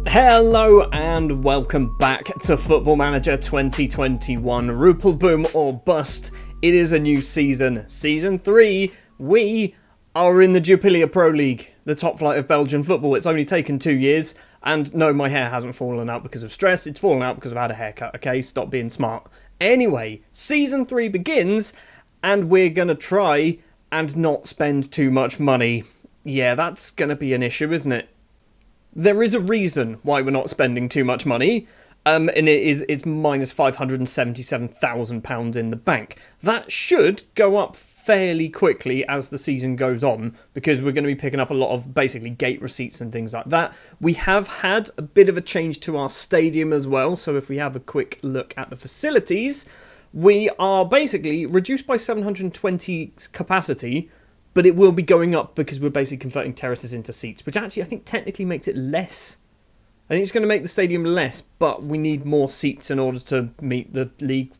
Hello and welcome back to Football Manager 2021. Rupel Boom or bust. It is a new season. Season 3. We are in the Jupiler Pro League, the top flight of Belgian football. It's only taken 2 years. And no, my hair hasn't fallen out because of stress. It's fallen out because I've had a haircut, okay? Stop being smart. Anyway, Season 3 begins and we're going to try and not spend too much money. Yeah, that's going to be an issue, isn't it? There is a reason why we're not spending too much money, and it's minus £577,000 in the bank. That should go up fairly quickly as the season goes on, because we're going to be picking up a lot of basically gate receipts and things like that. We have had a bit of a change to our stadium as well, so if we have a quick look at the facilities, we are basically reduced by 720 capacity, but it will be going up because we're basically converting terraces into seats, which actually I think technically makes it less. I think it's going to make the stadium less, but we need more seats in order to meet the league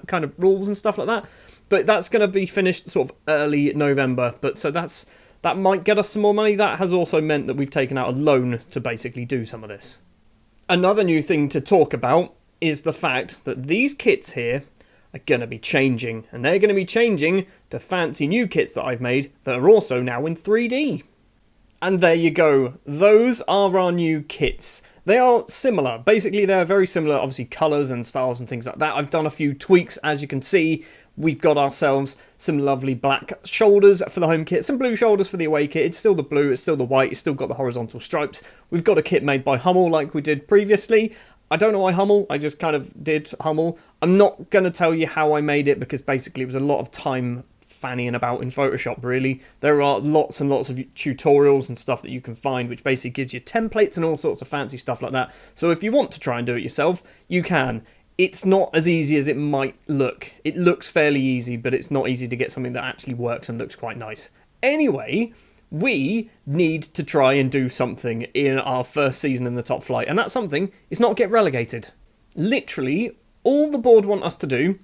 kind of rules and stuff like that. But that's going to be finished sort of early November. But so that might get us some more money. That has also meant that we've taken out a loan to basically do some of this. Another new thing to talk about is the fact that these kits here are going to be changing, and they're going to be changing to fancy new kits that I've made that are also now in 3D. And there you go, those are our new kits. They are similar, basically they're very similar, obviously colours and styles and things like that. I've done a few tweaks, as you can see. We've got ourselves some lovely black shoulders for the home kit, some blue shoulders for the away kit. It's still the blue, it's still the white, it's still got the horizontal stripes. We've got a kit made by Hummel like we did previously. I don't know why Hummel, I just kind of did Hummel. I'm not going to tell you how I made it because basically it was a lot of time fannying about in Photoshop, really. There are lots and lots of tutorials and stuff that you can find which basically gives you templates and all sorts of fancy stuff like that. So if you want to try and do it yourself, you can. It's not as easy as it might look. It looks fairly easy, but it's not easy to get something that actually works and looks quite nice. Anyway, we need to try and do something in our first season in the top flight, and that something is not get relegated. Literally, all the board want us to do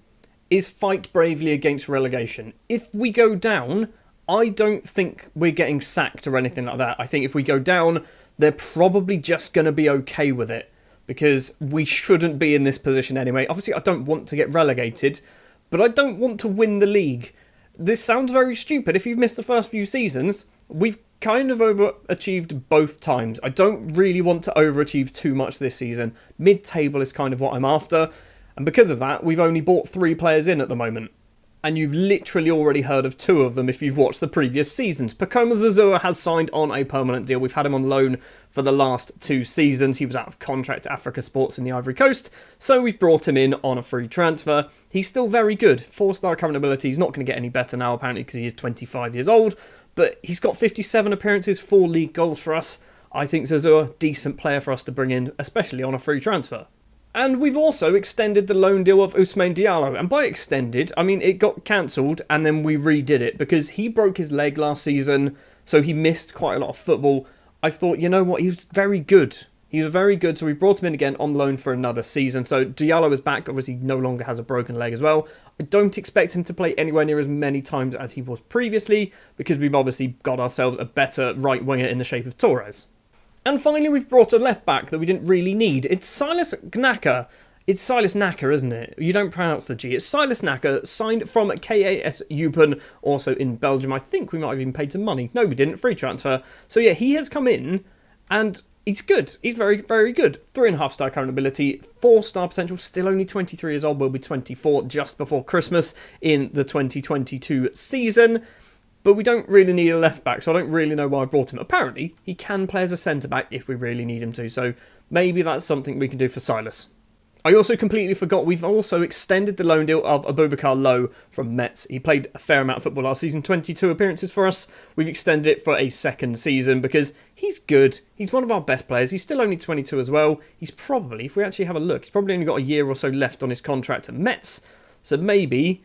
is fight bravely against relegation. If we go down, I don't think we're getting sacked or anything like that. I think if we go down, they're probably just going to be okay with it, because we shouldn't be in this position anyway. Obviously, I don't want to get relegated, but I don't want to win the league. This sounds very stupid. If you've missed the first few seasons, we've kind of overachieved both times. I don't really want to overachieve too much this season. Mid-table is kind of what I'm after. And because of that, we've only bought 3 players in at the moment. And you've literally already heard of 2 of them if you've watched the previous seasons. Pacoma Zazua has signed on a permanent deal. We've had him on loan for the last 2 seasons. He was out of contract to Africa Sports in the Ivory Coast, so we've brought him in on a free transfer. He's still very good. 4-star current ability. He's not going to get any better now, apparently, because he is 25 years old. But he's got 57 appearances, 4 league goals for us. I think Zazua, decent player for us to bring in, especially on a free transfer. And we've also extended the loan deal of Ousmane Diallo. And by extended, I mean it got cancelled and then we redid it because he broke his leg last season, so he missed quite a lot of football. I thought, you know what, he was very good. He was very good, so we brought him in again on loan for another season. So Diallo is back, obviously no longer has a broken leg as well. I don't expect him to play anywhere near as many times as he was previously because we've obviously got ourselves a better right winger in the shape of Torres. And finally, we've brought a left-back that we didn't really need. It's Silas Gnaka. It's Silas Naka, isn't it? You don't pronounce the G. It's Silas Naka, signed from KAS Eupen, also in Belgium. I think we might have even paid some money. No, we didn't. Free transfer. So yeah, he has come in, and he's good. He's very, very good. 3.5-star current ability, 4-star potential, still only 23 years old, will be 24 just before Christmas in the 2022 season. But we don't really need a left-back, so I don't really know why I brought him. Apparently, he can play as a centre-back if we really need him to, so maybe that's something we can do for Silas. I also completely forgot we've also extended the loan deal of Aboubakar Lowe from Metz. He played a fair amount of football last season, 22 appearances for us. We've extended it for a second season because he's good. He's one of our best players. He's still only 22 as well. He's probably, if we actually have a look, he's probably only got a year or so left on his contract at Metz. So maybe...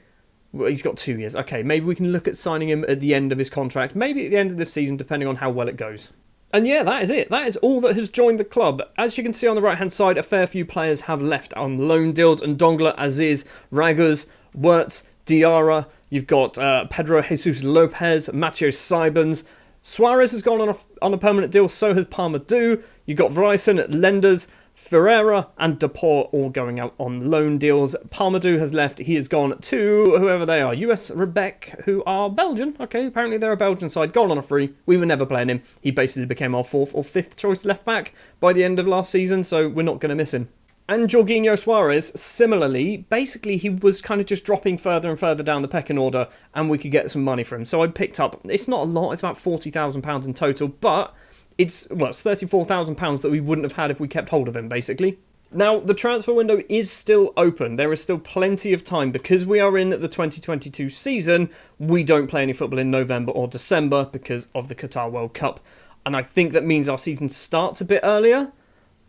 Well, he's got 2 years. Okay, maybe we can look at signing him at the end of his contract. Maybe at the end of this season, depending on how well it goes. And yeah, that is it. That is all that has joined the club. As you can see on the right-hand side, a fair few players have left on loan deals. Ndongla, Aziz, Raguz, Wirtz, Diarra. You've got Pedro Jesus Lopez, Matteo Sibens, Suarez has gone on a permanent deal, so has Palmadou. You've got Verizon, Lenders, Ferreira and Deport all going out on loan deals. Palmadou has left. He has gone to whoever they are. US Rebec, who are Belgian. Okay, apparently they're a Belgian side. Gone on a free. We were never playing him. He basically became our 4th or 5th choice left back by the end of last season, so we're not going to miss him. And Jorginho Suarez, similarly, basically he was kind of just dropping further and further down the pecking order and we could get some money for him. So I picked up, it's not a lot, it's about £40,000 in total, but it's £34,000 that we wouldn't have had if we kept hold of him, basically. Now, the transfer window is still open. There is still plenty of time. Because we are in the 2022 season, we don't play any football in November or December because of the Qatar World Cup. And I think that means our season starts a bit earlier.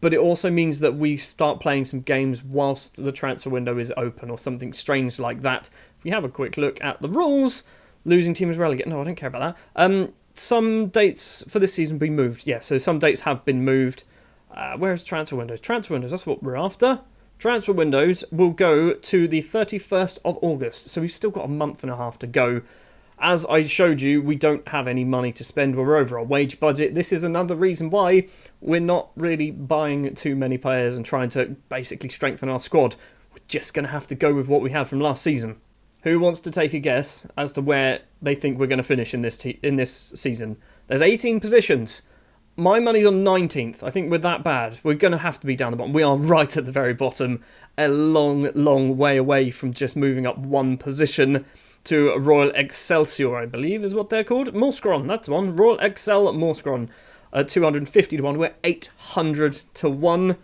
But it also means that we start playing some games whilst the transfer window is open or something strange like that. If we have a quick look at the rules, losing team is relegated. No, I don't care about that. Some dates for this season be moved. Yeah, so some dates have been moved. Where's transfer windows? Transfer windows, that's what we're after. Transfer windows will go to the 31st of August. So we've still got a month and a half to go. As I showed you, we don't have any money to spend. We're over our wage budget. This is another reason why we're not really buying too many players and trying to basically strengthen our squad. We're just going to have to go with what we had from last season. Who wants to take a guess as to where they think we're going to finish in this season? There's 18 positions. My money's on 19th. I think we're that bad. We're going to have to be down the bottom. We are right at the very bottom. A long, long way away from just moving up one position to Royal Excelsior, I believe is what they're called. Morscron, that's the one. Royal Excel Morscron. 250 to 1. We're 800 to 1.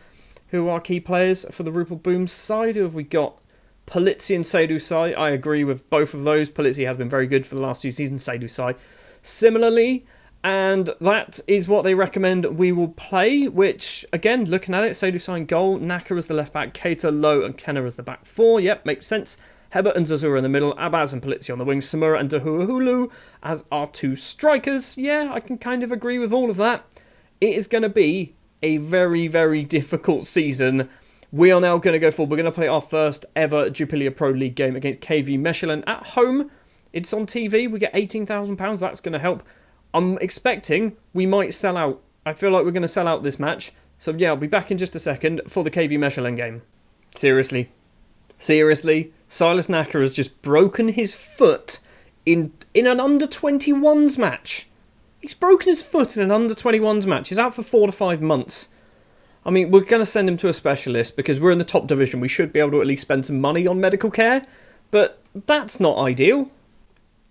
Who are key players for the Rupel Boom side? Who have we got? Polizzi and Seydou-Sai. I agree with both of those. Polizzi has been very good for the last 2 seasons. Seydou-Sai similarly. And that is what they recommend we will play, which, again, looking at it, Seydou-Sai in goal, Naka as the left back, Keita, Low and Kenner as the back 4. Yep, makes sense. Hebert and Zazura in the middle, Abaz and Polizzi on the wings, Samura and Dahuahulu as our 2 strikers. Yeah, I can kind of agree with all of that. It is going to be a very, very difficult season. We are now going to go forward. We're going to play our first ever Jupiler Pro League game against KV Mechelen at home. It's on TV. We get £18,000. That's going to help. I'm expecting we might sell out. I feel like we're going to sell out this match. So yeah, I'll be back in just a second for the KV Mechelen game. Seriously, Silas Naka has just broken his foot in an under-21s match. He's broken his foot in an under-21s match. He's out for 4 to 5 months. I mean, we're going to send him to a specialist because we're in the top division. We should be able to at least spend some money on medical care. But that's not ideal.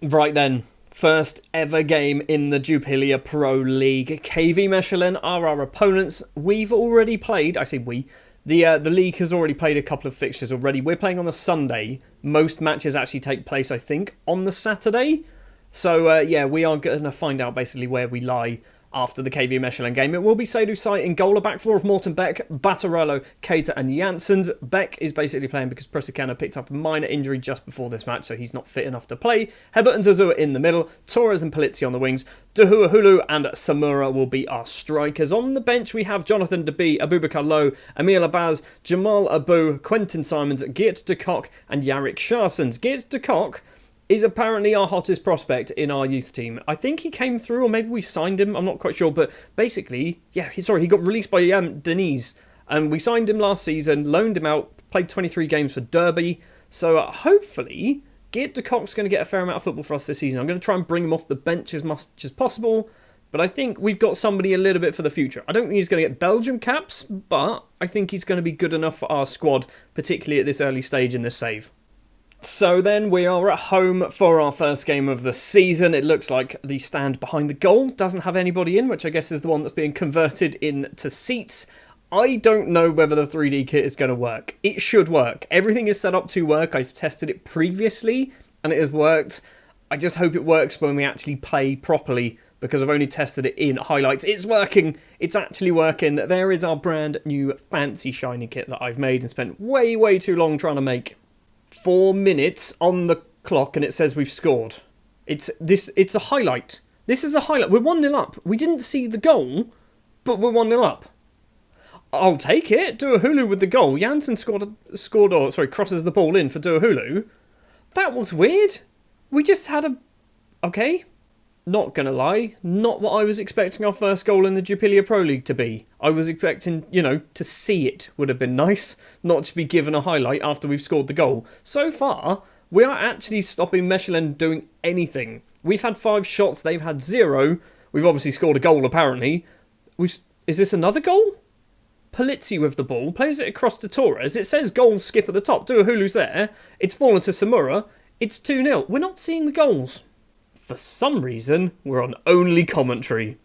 Right then, first ever game in the Jupiler Pro League. KV Mechelen are our opponents. We've already played, I say we, the league has already played a couple of fixtures already. We're playing on the Sunday. Most matches actually take place, I think, on the Saturday. So, yeah, we are going to find out basically where we lie after the KV Mechelen game. It will be Seydou-Sai in goal, a back 4 of Morten Beck, Battarello, Keita and Janssens. Beck is basically playing because Prusicana picked up a minor injury just before this match, so he's not fit enough to play. Hebert and Zazua in the middle, Torres and Polizzi on the wings, Dahuahulu and Samura will be our strikers. On the bench we have Jonathan Deby, Abubakar Low, Emil Abaz, Jamal Abu, Quentin Simons, Geert de Kock and Jarek Scharsens. Geert de Kock is apparently our hottest prospect in our youth team. I think he came through, or maybe we signed him, I'm not quite sure, but basically, yeah, he got released by Denise, and we signed him last season, loaned him out, played 23 games for Derby, so hopefully, Geert de Kock's going to get a fair amount of football for us this season. I'm going to try and bring him off the bench as much as possible, but I think we've got somebody a little bit for the future. I don't think he's going to get Belgium caps, but I think he's going to be good enough for our squad, particularly at this early stage in this save. So then we are at home for our first game of the season. It looks like the stand behind the goal doesn't have anybody in, which I guess is the one that's being converted into seats. I don't know whether the 3D kit is going to work. It should work. Everything is set up to work. I've tested it previously and it has worked. I just hope it works when we actually play properly because I've only tested it in highlights. It's working. It's actually working. There is our brand new fancy shiny kit that I've made and spent way, way too long trying to make. 4 minutes on the clock and it says we've scored. It's a highlight. This is a highlight. We're 1-0 up. We didn't see the goal, but we're 1-0 up. I'll take it. Dahuahulu with the goal. Janssen crosses the ball in for Dahuahulu. That was weird. We just had a... Okay. Not gonna lie, not what I was expecting our first goal in the Jupiler Pro League to be. I was expecting, to see it would have been nice, not to be given a highlight after we've scored the goal. So far, we are actually stopping Mechelen doing anything. We've had 5 shots, they've had 0. We've obviously scored a goal, apparently. Is this another goal? Polizzi with the ball, plays it across to Torres. It says goal skip at the top. Duahulu's there. It's fallen to Samura. It's 2-0. We're not seeing the goals. For some reason, we're on only commentary.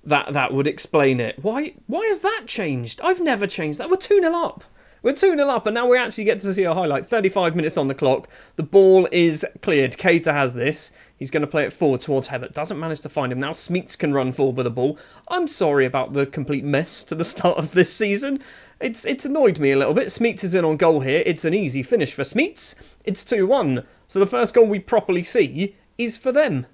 That would explain it. Why has that changed? I've never changed that. We're 2-0 up. We're 2-0 up, and now we actually get to see a highlight. 35 minutes on the clock. The ball is cleared. Keita has this. He's going to play it forward towards Hebert. Doesn't manage to find him. Now Smeets can run forward with the ball. I'm sorry about the complete mess to the start of this season. It's annoyed me a little bit. Smeets is in on goal here. It's an easy finish for Smeets. It's 2-1. So the first goal we properly see is for them.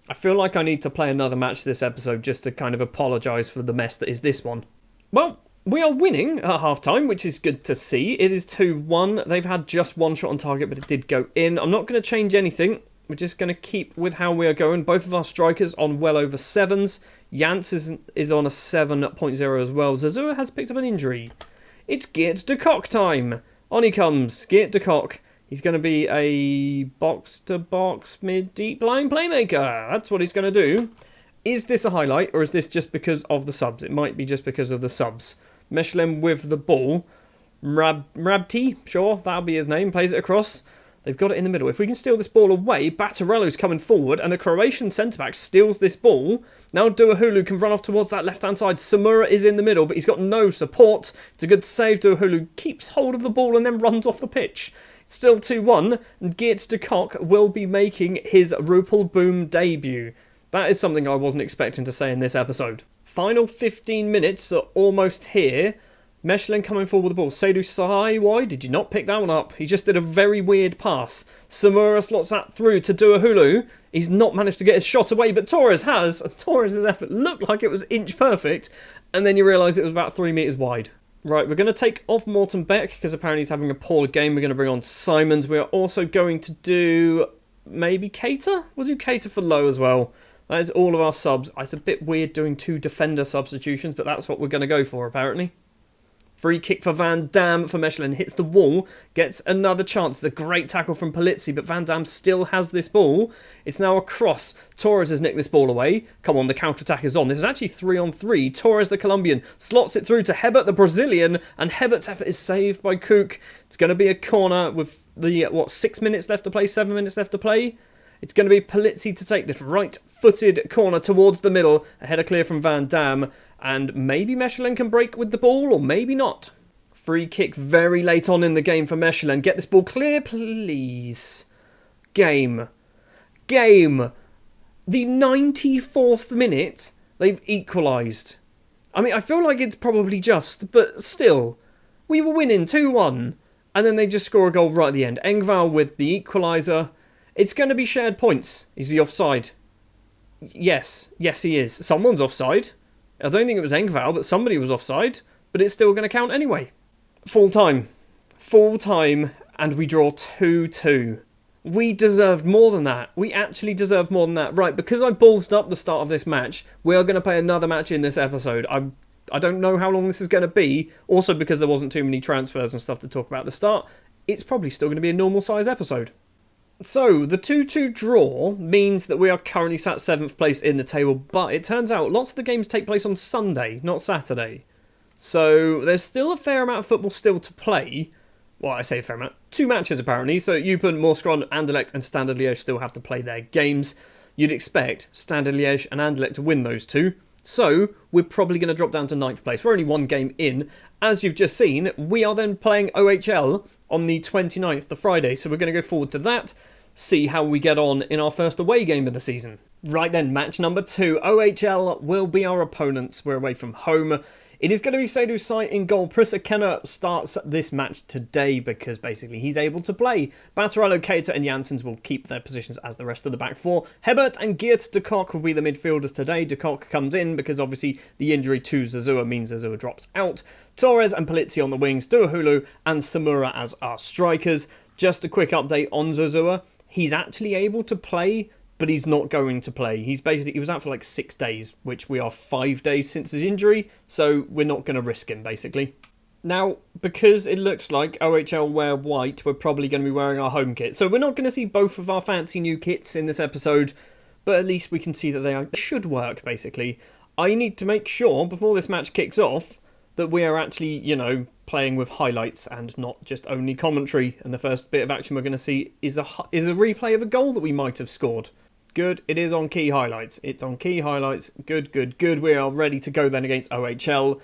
I feel like I need to play another match this episode just to kind of apologise for the mess that is this one. Well, we are winning at half-time, which is good to see. It is 2-1. They've had just 1 shot on target, but it did go in. I'm not going to change anything. We're just going to keep with how we are going. Both of our strikers on well over 7s. Jans is on a 7.0 as well. Zazua has picked up an injury. It's Geert de Kock time. On he comes. Geert de Kock. He's going to be a box-to-box mid-deep line playmaker. That's what he's going to do. Is this a highlight, or is this just because of the subs? It might be just because of the subs. Mechelen with the ball. Mrabti, sure, that'll be his name, plays it across. They've got it in the middle. If we can steal this ball away, Battarello's coming forward, and the Croatian centre-back steals this ball. Now Duahulu can run off towards that left-hand side. Samura is in the middle, but he's got no support. It's a good save. Duahulu keeps hold of the ball and then runs off the pitch. Still 2-1, and Geert de Kock will be making his Rupel Boom debut. That is something I wasn't expecting to say in this episode. Final 15 minutes are almost here. Mechelen coming forward with the ball. Seydou Sahi, why did you not pick that one up? He just did a very weird pass. Samura slots that through to Duahulu. He's not managed to get his shot away, but Torres has. Torres' effort looked like it was inch perfect, and then you realise it was about 3 metres wide. Right, we're going to take off Morten Beck, because apparently he's having a poor game. We're going to bring on Simons. We are also going to do maybe Keita? We'll do Keita for low as well. That is all of our subs. It's a bit weird doing 2 defender substitutions, but that's what we're going to go for, apparently. Free kick for Van Dam for Mechelen. Hits the wall. Gets another chance. It's a great tackle from Polizzi, but Van Dam still has this ball. It's now a cross. Torres has nicked this ball away. Come on, the counter-attack is on. This is actually 3-on-3. Torres, the Colombian, slots it through to Hebert, the Brazilian, and Hebert's effort is saved by Cook. It's going to be a corner with the, 6 minutes left to play, 7 minutes left to play. It's going to be Polizzi to take this right-footed corner towards the middle. A header clear from Van Dam. And maybe Mechelen can break with the ball, or maybe not. Free kick very late on in the game for Mechelen. Get this ball clear, please. Game. The 94th minute, they've equalised. I mean, I feel like it's probably just, but still. We were winning 2-1, and then they just score a goal right at the end. Engvall with the equaliser. It's going to be shared points. Is he offside? Yes, he is. Someone's offside. I don't think it was Engvall, but somebody was offside. But it's still going to count anyway. Full time, and we draw 2-2. We deserved more than that. We actually deserved more than that. Right, because I ballsed up the start of this match, we are going to play another match in this episode. I don't know how long this is going to be. Also, because there wasn't too many transfers and stuff to talk about at the start, it's probably still going to be a normal size episode. So, the 2-2 draw means that we are currently sat 7th place in the table, but it turns out lots of the games take place on Sunday, not Saturday. So, there's still a fair amount of football still to play. Well, I say a fair amount. 2 matches, apparently. So, Eupen, Moorskron, Anderlecht and Standard Liège still have to play their games. You'd expect Standard Liège and Anderlecht to win those 2. So, we're probably going to drop down to 9th place. We're only 1 game in. As you've just seen, we are then playing OHL on the 29th, the Friday. So, we're going to go forward to that. See how we get on in our first away game of the season. Right then, match number 2. OHL will be our opponents. We're away from home. It is going to be Seydou Sahi in goal. Prissa Kenner starts this match today because basically he's able to play. Battarello, Keita and Janssens will keep their positions as the rest of the back 4. Hebert and Geert de Kock will be the midfielders today. De Kock comes in because obviously the injury to Zazua means Zazua drops out. Torres and Polizzi on the wings. Duahulu and Samura as our strikers. Just a quick update on Zazua. He's actually able to play but he's not going to play. He was out for like 6 days, which we are 5 days since his injury, so we're not going to risk him, basically. Now, because it looks like OHL wear white, we're probably going to be wearing our home kit. So we're not going to see both of our fancy new kits in this episode, but at least we can see that they should work, basically. I need to make sure, before this match kicks off, that we are actually, playing with highlights and not just only commentary. And the first bit of action we're going to see is a replay of a goal that we might have scored. Good, it is on key highlights. It's on key highlights. Good, good, good. We are ready to go then against OHL.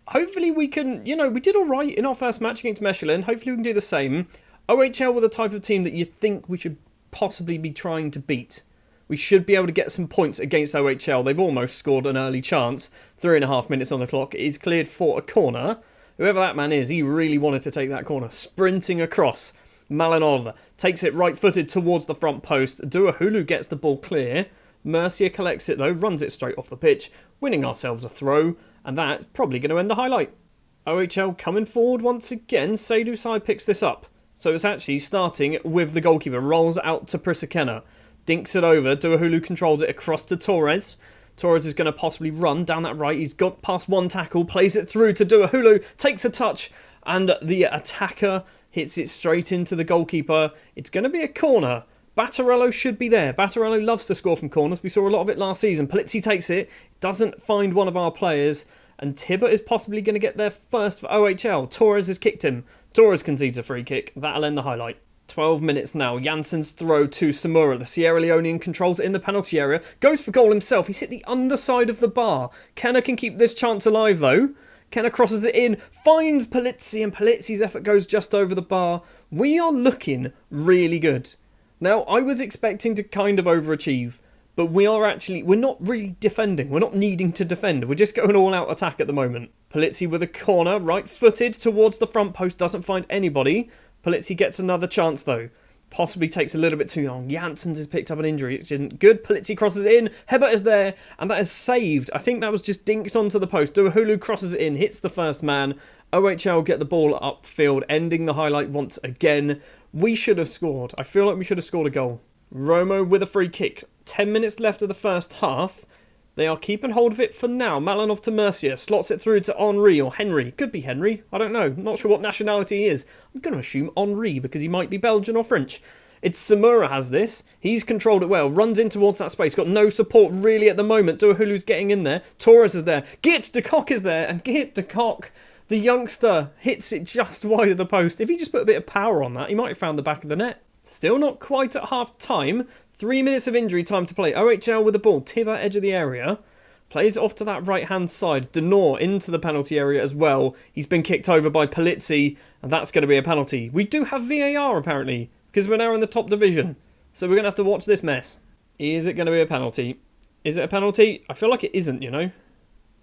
Hopefully we can, we did all right in our first match against Mechelen. Hopefully we can do the same. OHL were the type of team that you think we should possibly be trying to beat. We should be able to get some points against OHL. They've almost scored an early chance. 3.5 minutes on the clock. It is cleared for a corner. Whoever that man is, he really wanted to take that corner. Sprinting across. Malinov takes it right-footed towards the front post. Duahulu gets the ball clear. Mercier collects it though, runs it straight off the pitch, winning ourselves a throw, and that's probably going to end the highlight. OHL coming forward once again. Seydou side picks this up. So it's actually starting with the goalkeeper. Rolls out to Prisikena. Dinks it over. Duahulu controls it across to Torres. Torres is going to possibly run down that right. He's got past one tackle, plays it through to Duahulu, takes a touch, and the attacker hits it straight into the goalkeeper. It's going to be a corner. Battarello should be there. Battarello loves to score from corners. We saw a lot of it last season. Polizzi takes it, doesn't find one of our players, and Tibbet is possibly going to get there first for OHL. Torres has kicked him. Torres concedes a free kick. That'll end the highlight. 12 minutes now. Jansen's throw to Samura. The Sierra Leonean controls it in the penalty area. Goes for goal himself. He's hit the underside of the bar. Kenner can keep this chance alive though. Kenner crosses it in, finds Polizzi, and Polizzi's effort goes just over the bar. We are looking really good. Now, I was expecting to kind of overachieve, but we're not really defending. We're not needing to defend. We're just going all-out attack at the moment. Polizzi with a corner, right-footed towards the front post, doesn't find anybody. Polizzi gets another chance, though. Possibly takes a little bit too long. Janssens has picked up an injury, which isn't good. Polizzi crosses it in. Hebert is there, and that is saved. I think that was just dinked onto the post. Duahulu crosses it in, hits the first man. OHL get the ball upfield, ending the highlight once again. We should have scored. I feel like we should have scored a goal. Romo with a free kick. 10 minutes left of the first half. They are keeping hold of it for now. Malinov to Mercier. Slots it through to Henri or Henry. Could be Henry. I don't know. Not sure what nationality he is. I'm going to assume Henri because he might be Belgian or French. It's Samura has this. He's controlled it well. Runs in towards that space. Got no support really at the moment. Duahulu's getting in there. Torres is there. Geert de Kock is there. And Geert de Kock, the youngster, hits it just wide of the post. If he just put a bit of power on that, he might have found the back of the net. Still not quite at half time. 3 minutes of injury time to play. OHL with the ball. Tibbet edge of the area. Plays it off to that right-hand side. Denor into the penalty area as well. He's been kicked over by Polizzi, and that's going to be a penalty. We do have VAR, apparently, because we're now in the top division. So we're going to have to watch this mess. Is it going to be a penalty? Is it a penalty? I feel like it isn't, I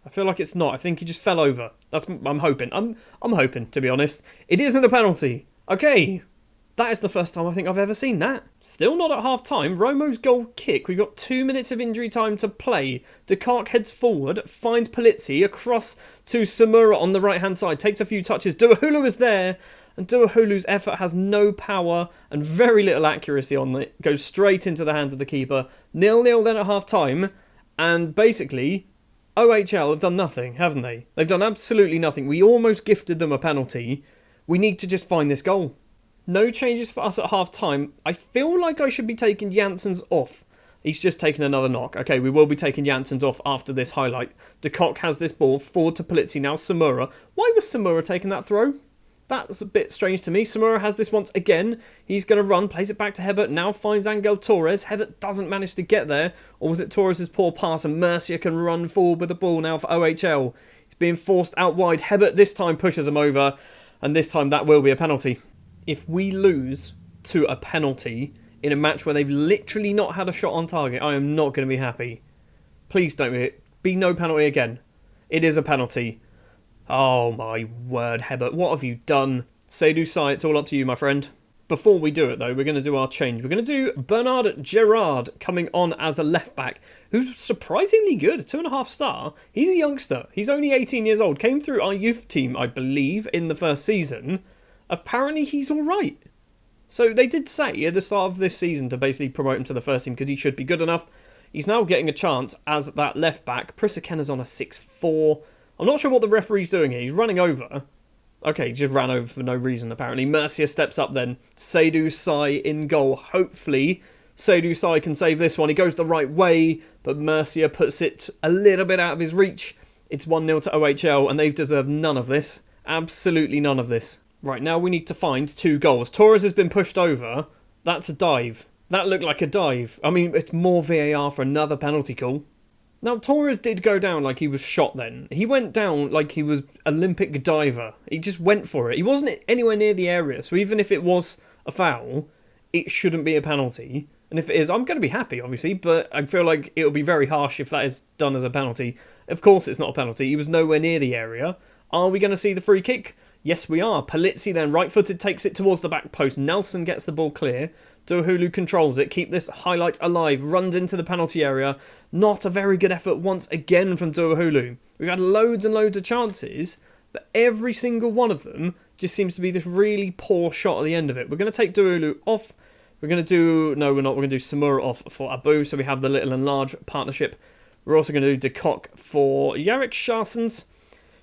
feel like it's not. I think he just fell over. I'm hoping. I'm hoping, to be honest. It isn't a penalty. Okay. That is the first time I think I've ever seen that. Still not at half time. Romo's goal kick. We've got 2 minutes of injury time to play. De Kock heads forward, finds Polizzi across to Samura on the right hand side. Takes a few touches. Duahulu is there. And Duahulu's effort has no power and very little accuracy on it. Goes straight into the hands of the keeper. 0-0 then at half time. And basically, OHL have done nothing, haven't they? They've done absolutely nothing. We almost gifted them a penalty. We need to just find this goal. No changes for us at half-time. I feel like I should be taking Janssens off. He's just taken another knock. Okay, we will be taking Janssens off after this highlight. De Kock has this ball forward to Polizzi. Now Samura. Why was Samura taking that throw? That's a bit strange to me. Samura has this once again. He's going to run, plays it back to Hebert. Now finds Angel Torres. Hebert doesn't manage to get there. Or was it Torres' poor pass? And Mercier can run forward with the ball now for OHL. He's being forced out wide. Hebert this time pushes him over. And this time that will be a penalty. If we lose to a penalty in a match where they've literally not had a shot on target, I am not going to be happy. Please don't be no penalty again. It is a penalty. Oh my word, Hebert, what have you done? Seydou Sai, it's all up to you, my friend. Before we do it, though, we're going to do our change. We're going to do Bernard Gerard coming on as a left-back, who's surprisingly good, 2.5 star. He's a youngster. He's only 18 years old. Came through our youth team, I believe, in the first season. Apparently he's all right. So they did say at the start of this season to basically promote him to the first team because he should be good enough. He's now getting a chance as that left back. Prisakena's on a 6'4". I'm not sure what the referee's doing here. He's running over. Okay, he just ran over for no reason, apparently. Mercia steps up then. Seydou Sai in goal. Hopefully, Seydou Sai can save this one. He goes the right way, but Mercia puts it a little bit out of his reach. It's 1-0 to OHL, and they've deserved none of this. Absolutely none of this. Right, now we need to find 2 goals. Torres has been pushed over. That's a dive. That looked like a dive. I mean, it's more VAR for another penalty call. Now, Torres did go down like he was shot then. He went down like he was Olympic diver. He just went for it. He wasn't anywhere near the area, so even if it was a foul, it shouldn't be a penalty. And if it is, I'm going to be happy, obviously, but I feel like it would be very harsh if that is done as a penalty. Of course it's not a penalty. He was nowhere near the area. Are we going to see the free kick? Yes, we are. Polizzi then, right-footed, takes it towards the back post. Nelson gets the ball clear. Duahulu controls it. Keep this highlight alive. Runs into the penalty area. Not a very good effort once again from Duahulu. We've had loads and loads of chances, but every single one of them just seems to be this really poor shot at the end of it. We're going to take Duahulu off. We're going to do... No, we're not. We're going to do Samura off for Abu, so we have the little and large partnership. We're also going to do De Kock for Jarek Scharsens.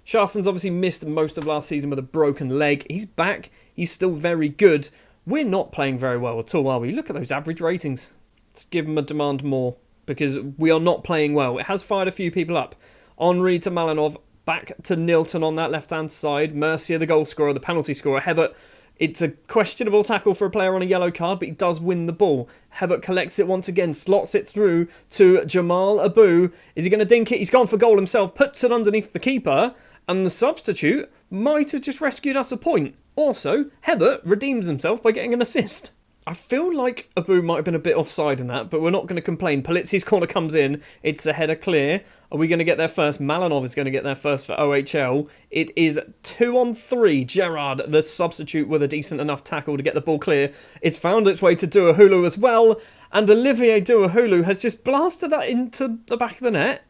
Scharsens obviously missed most of last season with a broken leg. He's back. He's still very good. We're not playing very well at all, are we? Look at those average ratings. Let's give him a demand more because we are not playing well. It has fired a few people up. Henri to Malinov. Back to Nilton on that left-hand side. Mercia, the goal scorer, the penalty scorer. Hebert, it's a questionable tackle for a player on a yellow card, but he does win the ball. Hebert collects it once again, slots it through to Jamal Abu. Is he going to dink it? He's gone for goal himself, puts it underneath the keeper, and the substitute might have just rescued us a point. Also, Hebert redeems himself by getting an assist. I feel like Abu might have been a bit offside in that, but we're not going to complain. Polizzi's corner comes in. It's a header clear. Are we going to get there first? Malinov is going to get there first for OHL. It is 2-on-3. Gerard, the substitute, with a decent enough tackle to get the ball clear. It's found its way to Duahulu as well. And Olivier Duahulu has just blasted that into the back of the net.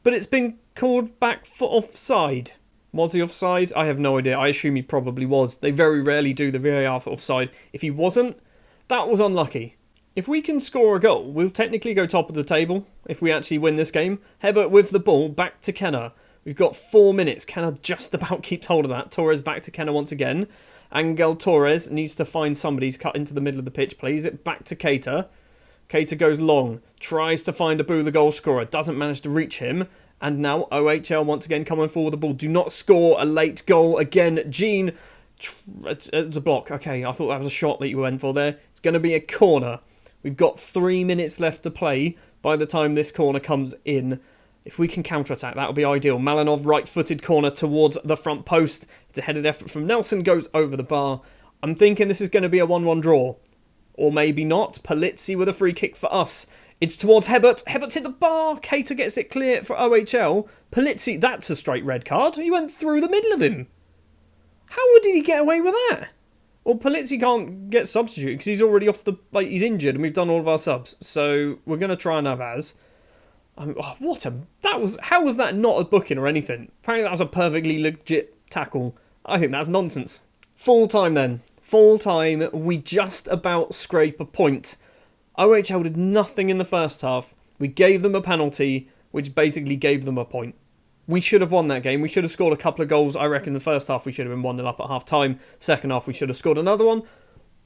But it's been called back for offside. Was he offside? I have no idea. I assume he probably was. They very rarely do the VAR for offside. If he wasn't, that was unlucky. If we can score a goal, we'll technically go top of the table if we actually win this game. Hebert with the ball, back to Kenner. We've got 4 minutes. Kenner just about keeps hold of that. Torres back to Kenner once again. Angel Torres needs to find somebody. He's cut into the middle of the pitch. Plays it back to Keita. Keita goes long. Tries to find Abu, the goal scorer. Doesn't manage to reach him. And now OHL once again coming forward with the ball. Do not score a late goal again. Gene, it's a block. Okay, I thought that was a shot that you went for there. It's going to be a corner. We've got 3 minutes left to play by the time this corner comes in. If we can counter-attack, that would be ideal. Malinov, right-footed corner towards the front post. It's a headed effort from Nelson, goes over the bar. I'm thinking this is going to be a 1-1 draw. Or maybe not. Polizzi with a free kick for us. It's towards Hebert. Hebert's hit the bar. Keita gets it clear for OHL. Polizzi, that's a straight red card. He went through the middle of him. How did he get away with that? Well, Polizzi can't get substituted because he's already off the... he's injured and we've done all of our subs. So we're going to try Navaz. How was that not a booking or anything? Apparently that was a perfectly legit tackle. I think that's nonsense. Full time then. Full time. We just about scrape a point. OHL did nothing in the first half. We gave them a penalty, which basically gave them a point. We should have won that game. We should have scored a couple of goals. I reckon the first half we should have been 1-0 up at half time. Second half we should have scored another one.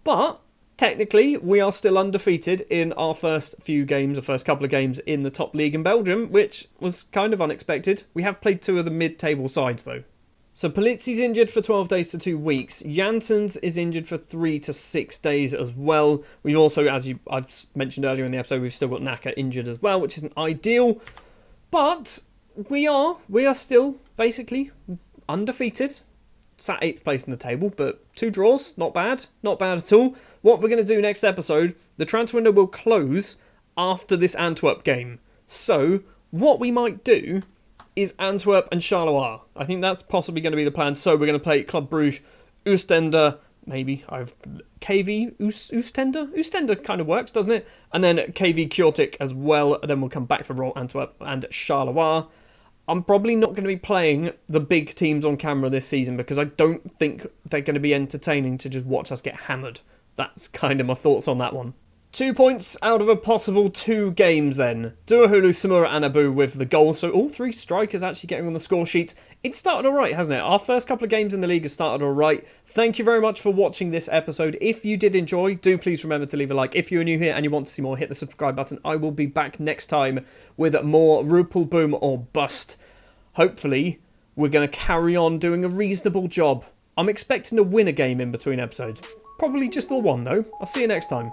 But technically we are still undefeated in our first few games, the first couple of games in the top league in Belgium, which was kind of unexpected. We have played 2 of the mid-table sides though. So Polizzi's injured for 12 days to 2 weeks. Janssens is injured for 3 to 6 days as well. We've also, I've mentioned earlier in the episode, we've still got Naka injured as well, which isn't ideal. But we are still basically undefeated. Sat 8th place in the table, but 2 draws, not bad. Not bad at all. What we're going to do next episode, the transfer window will close after this Antwerp game. So what we might do is Antwerp and Charleroi. I think that's possibly going to be the plan. So we're going to play Club Brugge, Oostende, maybe. KV Oostende? Oostende kind of works, doesn't it? And then KV Kjortik as well. Then we'll come back for Royal Antwerp and Charleroi. I'm probably not going to be playing the big teams on camera this season because I don't think they're going to be entertaining to just watch us get hammered. that's kind of my thoughts on that one. 2 points out of a possible 2 games then. Duahulu, Samura and Abu with the goals. So all 3 strikers actually getting on the score sheet. It started alright, hasn't it? Our first couple of games in the league have started alright. Thank you very much for watching this episode. If you did enjoy, do please remember to leave a like. If you're new here and you want to see more, hit the subscribe button. I will be back next time with more Rupel Boom or Bust. Hopefully, we're going to carry on doing a reasonable job. I'm expecting to win a game in between episodes. Probably just the one though. I'll see you next time.